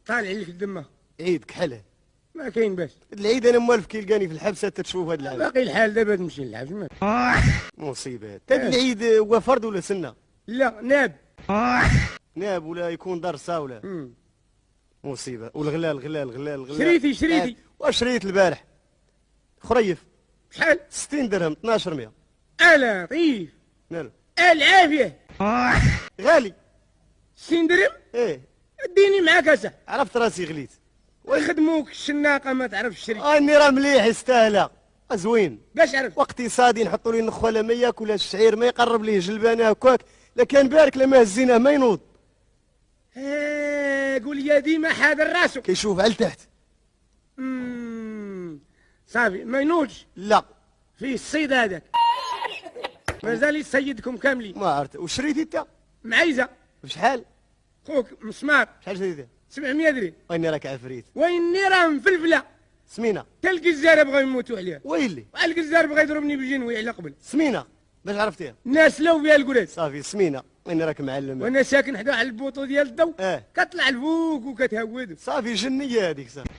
طالع لك الدمه. عيد كحله. ما كاين باس. العيد انا موالف كي يلقاني في الحبسه تشوف هاد العام. باقي الحال دابا تمشي للحبس. مصيبه. هاد العيد هو فرد ولا سنه؟ لا ناب. ناب ولا يكون درسه ولا. مصيبه. والغلال غلال. شريتي. واش شريت البارح؟ خريف. شحال؟ 60 درهم 1200. الا طيف. مالو؟ العافيه. غالي. 60 درهم؟ ايه. اديني معاك اسا. عرفت راسي غليت. ويخدموك الشناقه ما تعرفش الشري. اني راه مليح يستاهلها. زوين. باش عرفت. واقتصادي نحطوا ليه النخوله ما ياكل الشعير ما يقرب ليه جلبانه هكاك. لا كان بارك لا ما هزيناه ما ينوض. قول يا ديما حاضر راسو. كيشوف على تحت. صافي ما ينوضش. لا. فيه الصيد هذاك. مازال يسيدكم كاملين. ما عرفت. وشريتي انت؟ معيزه. بشحال؟ خوك مسمار. شحال شريتي؟ 700 درهم. ويني راك عفريت. ويني راه مفلفله. سمينه. تا الجزار بغاو يموتوا عليها. ويلي. الجزار بغا يضربني بجنوي على قبل. سمينه. باش عرفتيها؟ الناس لو بها الكراس. صافي سمينه. وين راك معلم. وانا ساكن حدا على البوطو ديال الضو. اه. كطلع الفوق وكتهود. صافي جنيه هذيك صافي.